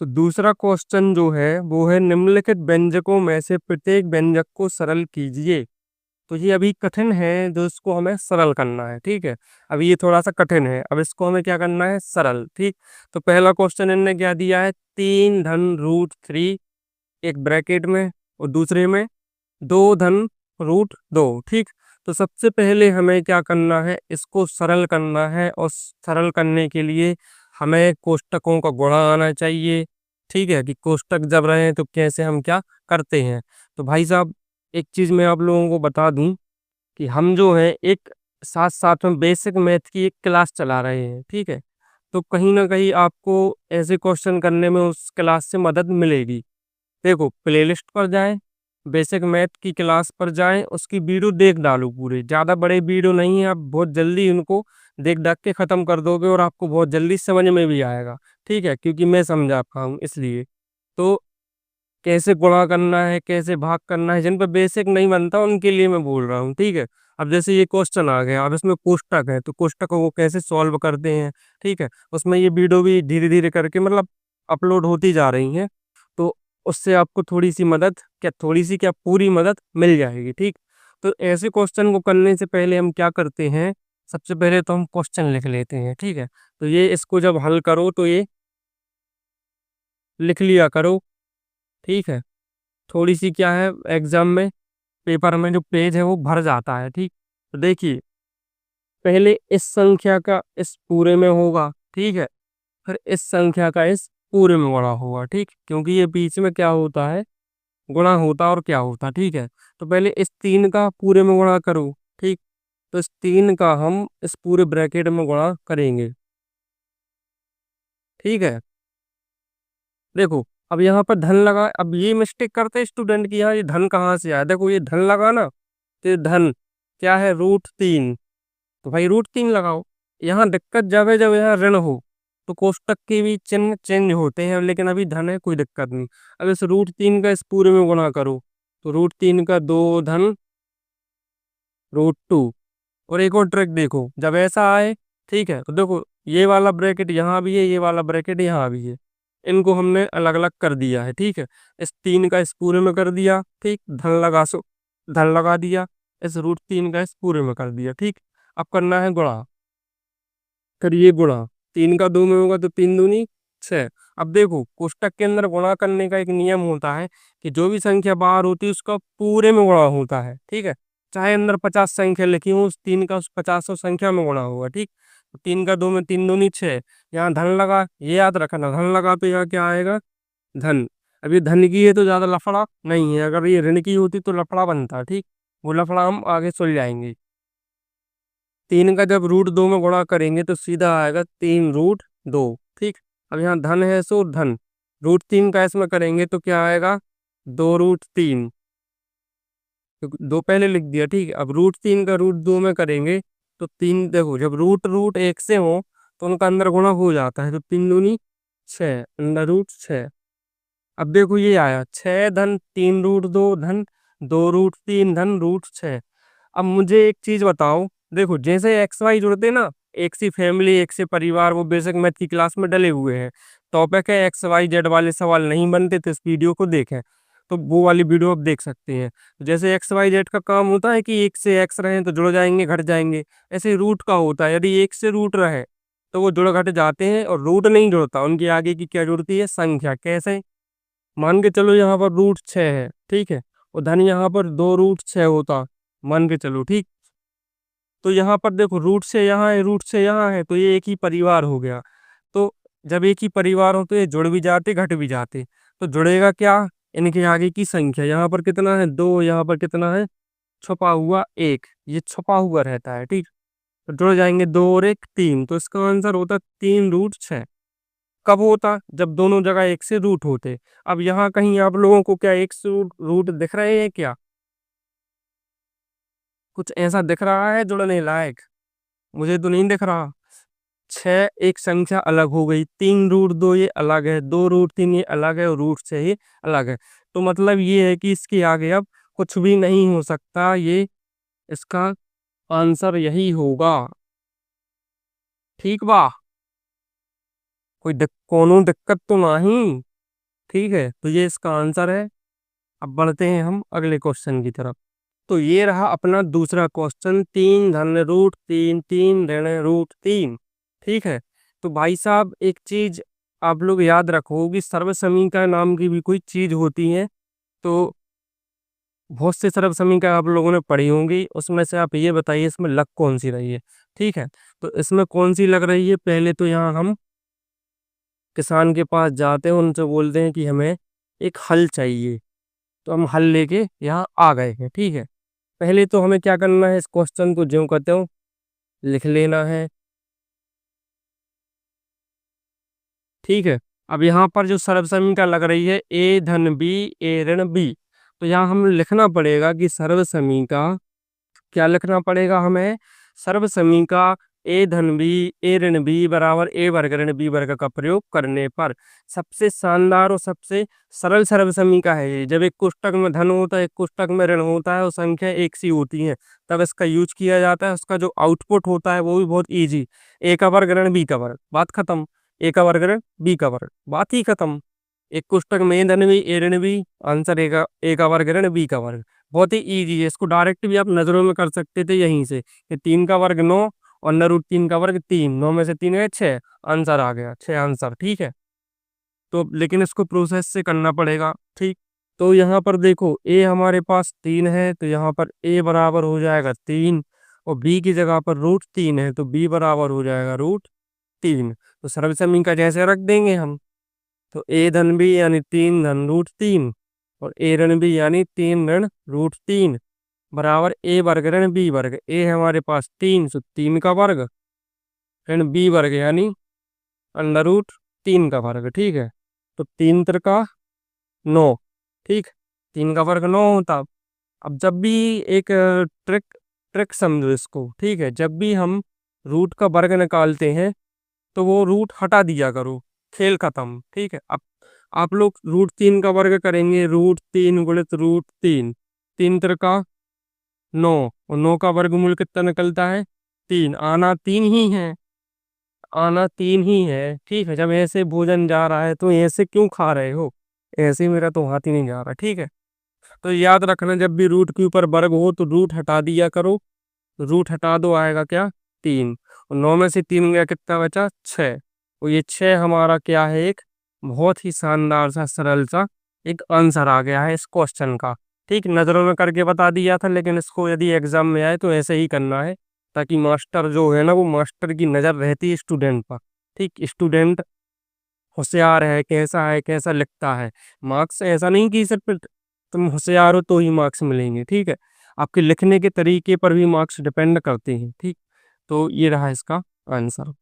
तो दूसरा क्वेश्चन जो है वो है निम्नलिखित व्यंजकों में से प्रत्येक व्यंजक को सरल कीजिए। तो ये अभी कठिन है, जो इसको हमें सरल करना है। ठीक है, अभी ये थोड़ा सा कठिन है, अब इसको हमें क्या करना है, सरल। ठीक, तो पहला क्वेश्चन इनने क्या दिया है, 3 धन रूट 3 एक ब्रैकेट में, और दूसरे में 2 धन रूट 2। ठीक, तो सबसे पहले हमें क्या करना है, इसको सरल करना है, और सरल करने के लिए हमें कोष्टकों का गुणा आना चाहिए। ठीक है, कि कोष्टक जब रहे तो कैसे हम क्या करते हैं। तो भाई साहब, एक चीज मैं आप लोगों को बता दूं कि हम जो है एक साथ साथ में बेसिक मैथ की एक क्लास चला रहे हैं। ठीक है, तो कहीं ना कहीं आपको ऐसे क्वेश्चन करने में उस क्लास से मदद मिलेगी। देखो, प्लेलिस्ट पर जाएं, बेसिक मैथ की क्लास पर जाएं, उसकी वीडियो देख डालो पूरे, ज़्यादा बड़े वीडियो नहीं है, आप बहुत जल्दी उनको देख डाक के ख़त्म कर दोगे और आपको बहुत जल्दी समझ में भी आएगा। ठीक है, क्योंकि मैं समझा पाऊँ हूँ इसलिए। तो कैसे गुणा करना है, कैसे भाग करना है, जिन पर बेसिक नहीं बनता उनके लिए मैं बोल रहा हूँ। ठीक है, अब जैसे ये क्वेश्चन आ गया, अब इसमें कोष्टक है, तो कोष्टकों को कैसे सॉल्व करते हैं। ठीक है, उसमें ये वीडियो भी धीरे धीरे करके मतलब अपलोड होती जा रही हैं, तो उससे आपको थोड़ी सी मदद, क्या थोड़ी सी, क्या पूरी मदद मिल जाएगी। ठीक, तो ऐसे क्वेश्चन को करने से पहले हम क्या करते हैं, सबसे पहले तो हम क्वेश्चन लिख लेते हैं। ठीक है, तो ये इसको जब हल करो तो ये लिख लिया करो। ठीक है, थोड़ी सी क्या है, एग्जाम में पेपर में जो पेज है वो भर जाता है। ठीक, तो देखिए, पहले इस संख्या का इस पूरे में होगा। ठीक है, फिर इस संख्या का इस पूरे में गुणा होगा। ठीक, क्योंकि ये बीच में क्या होता है, गुणा होता और क्या होता। ठीक है, तो पहले इस 3 का पूरे में गुणा करो। ठीक, तो इस 3 का हम इस पूरे ब्रैकेट में गुणा करेंगे। ठीक है, देखो, अब यहाँ पर धन लगा, अब ये मिस्टेक करते स्टूडेंट की, यहाँ ये धन कहाँ से आया, देखो ये धन लगा ना, तो ये धन क्या है, √3। तो भाई √3 लगाओ। यहाँ दिक्कत जब है जब यहाँ ऋण हो, तो कोष्टक के भी चिन्ह चेंज होते हैं, लेकिन अभी धन है, कोई दिक्कत नहीं। अब इस √3 का इस पूरे में गुणा करो, तो √3 का 2 धन √2। और एक और ट्रिक देखो, जब ऐसा आए, ठीक है, तो देखो ये वाला ब्रैकेट यहाँ भी है, ये वाला ब्रैकेट यहाँ भी है, इनको हमने अलग अलग कर दिया है। ठीक है, इस 3 का इस पूरे में कर दिया। ठीक, धन लगा दिया, इस √3 का इस पूरे में कर दिया। ठीक, अब करना है गुणा, फिर ये गुणा, 3 का 2 में होगा तो 3 दूनी 6। अब देखो, कोष्टक के अंदर गुणा करने का एक नियम होता है कि जो भी संख्या बाहर होती है उसका पूरे में गुणा होता है। ठीक है, चाहे अंदर 50 संख्या लिखी हो, उस 3 का उस 50 संख्या में गुणा होगा। ठीक, तो 3 का 2 में 3 दूनी 6, यहाँ धन लगा, ये याद रखना, धन लगा तो यहाँ क्या आएगा, धन। अब ये धन की है तो ज्यादा लफड़ा नहीं है, अगर ये ऋण की होती तो लफड़ा बनता। ठीक, वो लफड़ा हम आगे सुलझाएंगे। 3 का जब √2 में गुणा करेंगे तो सीधा आएगा 3 √2। ठीक, अब यहाँ धन है सो धन, √3 का इसमें करेंगे तो क्या आएगा, 2 √3, तो दो पहले लिख दिया। ठीक है, अब √3 का √2 में करेंगे तो 3, देखो जब रूट रूट एक से हो तो उनका अंदर गुणा हो जाता है, तो 3 दूनी 6 अंदर √6। अब देखो ये आया 6 धन 3 √2 धन 2 √3 धन √6। अब मुझे एक चीज बताओ, देखो जैसे एक्स वाई जुड़ते ना, एक सी फैमिली एक से परिवार, वो बेसिक मैथ की क्लास में डले हुए हैं। टॉपिक है XYZ वाले सवाल नहीं बनते तो इस वीडियो को देखें, तो वो वाली वीडियो आप देख सकते हैं। तो जैसे XYZ का काम होता है कि एक से एक्स रहे तो जुड़ जाएंगे घट जाएंगे, ऐसे रूट का होता है, यदि एक से रूट रहे तो वो जुड़ घट जाते हैं, और रूट नहीं जुड़ता, उनकी आगे की क्या जुड़ती है, संख्या। कैसे, मान के चलो यहाँ पर √6 है। ठीक है, और धन यहाँ पर 2 √6 होता, मान के चलो। ठीक, तो यहाँ पर देखो रूट से यहाँ है, रूट से यहाँ है, तो ये एक ही परिवार हो गया। तो जब एक ही परिवार हो तो ये जुड़ भी जाते घट भी जाते, तो जुड़ेगा क्या, इनके आगे की संख्या। यहाँ पर कितना है, 2, यहाँ पर कितना है, छुपा हुआ 1, ये छुपा हुआ रहता है। ठीक, तो जुड़ जाएंगे 2 और 1 3, तो इसका आंसर होता 3 √6। कब होता, जब दोनों जगह एक से रूट होते। अब यहाँ कहीं आप लोगों को क्या एक से रूट दिख रहे हैं क्या, कुछ ऐसा दिख रहा है जुड़ने लायक, मुझे तो नहीं दिख रहा। 6 एक संख्या अलग हो गई, 3 √2 ये अलग है, 2 √3 ये अलग है, और √6 ये अलग है। तो मतलब ये है कि इसके आगे अब कुछ भी नहीं हो सकता, ये इसका आंसर यही होगा। ठीक बा, कोई कोनो दिक्कत तो नहीं। ठीक है, तो ये इसका आंसर है। अब बढ़ते हैं हम अगले क्वेश्चन की तरफ। तो ये रहा अपना दूसरा क्वेश्चन, 3 धन रूट 3 3 ऋण रूट 3। ठीक है, तो भाई साहब एक चीज आप लोग याद रखो कि सर्व समीकरण नाम की भी कोई चीज होती है। तो बहुत से सर्व समीकरण आप लोगों ने पढ़ी होंगी, उसमें से आप ये बताइए इसमें लग कौन सी रही है। ठीक है, तो इसमें कौन सी लग रही है, पहले तो यहाँ हम किसान के पास जाते हैं, उनसे बोलते हैं कि हमें एक हल चाहिए। तो हम हल लेके यहाँ आ गए हैं। ठीक है, पहले तो हमें क्या करना है, इस क्वेश्चन को ज्यों कहते हो लिख लेना है। ठीक है, अब यहाँ पर जो सर्व समीकरण लग रही है ए धन बी ए ऋण बी, तो यहाँ हमें लिखना पड़ेगा कि सर्व समीकरण, क्या लिखना पड़ेगा हमें, सर्व समीकरण ए धन बी ए ऋण बी बराबर ए वर्ग ऋण बी वर्ग का प्रयोग करने पर। सबसे शानदार और सबसे सरल सर्व समीकरण है ये। जब एक कोष्टक में धन होता है, एक कोष्टक में ऋण होता है और संख्या एक सी होती है, तब इसका यूज किया जाता है। उसका जो आउटपुट होता है वो भी बहुत इजी, ए का वर्ग ऋण बी का वर्ग, बात खत्म। ए का वर्ग ऋण बी का वर्ग, बात ही खत्म। एक कोष्टक में ए धन बी ए ऋण बी, आंसर ए का वर्ग ऋण बी का वर्ग। बहुत ही इजी है, इसको डायरेक्ट भी आप नजरों में कर सकते थे यहीं से। ये 3 का वर्ग 9 और n√3 का वर्ग 3, 9 में से 3 है 6, आंसर आ गया 6 आंसर। ठीक है, तो लेकिन इसको प्रोसेस से करना पड़ेगा। ठीक, तो यहाँ पर देखो ए हमारे पास 3 है, तो यहाँ पर ए बराबर हो जाएगा 3, और बी की जगह पर √3 है, तो बी बराबर हो जाएगा √3। तो सर्व समीकरण जैसे रख देंगे हम, तो ए धन बी यानी 3 धन√3 और ए ऋण बी यानी 3 ऋण√3 बराबर ए वर्ग ऋण बी वर्ग। ए हमारे पास 3, तो 3 का वर्ग ऋण बी वर्ग यानी √3 का वर्ग। ठीक है, तो 3 त्रिका 9। ठीक, 3 का वर्ग 9 होता। अब जब भी एक ट्रिक ट्रिक समझो इसको। ठीक है, जब भी हम रूट का वर्ग निकालते हैं तो वो रूट हटा दिया करो, खेल खत्म। ठीक है, अब आप लोग √3 का वर्ग करेंगे, √3 गुणित √3, 3 त्रिका 9, और 9 का वर्गमूल कितना निकलता है 3। आना 3 ही है, आना 3 ही है। ठीक है, जब ऐसे भोजन जा रहा है तो ऐसे क्यों खा रहे हो, ऐसे मेरा तो हाथ ही नहीं जा रहा। ठीक है, तो याद रखना जब भी रूट के ऊपर वर्ग हो तो रूट हटा दिया करो। रूट हटा दो, आएगा क्या 3, और 9 में से 3 गया कितना बचा 6। और ये 6 हमारा क्या है, एक बहुत ही शानदार सा सरल सा एक आंसर आ गया है इस क्वेश्चन का। ठीक, नजरों में करके बता दिया था, लेकिन इसको यदि एग्जाम में आए तो ऐसे ही करना है, ताकि मास्टर जो है ना, वो मास्टर की नजर रहती है स्टूडेंट पर। ठीक, स्टूडेंट होशियार है, कैसा है, कैसा लिखता है। मार्क्स ऐसा नहीं कि सिर्फ तुम होशियार हो तो ही मार्क्स मिलेंगे। ठीक है, आपके लिखने के तरीके पर भी मार्क्स डिपेंड करते हैं। ठीक, तो ये रहा इसका आंसर।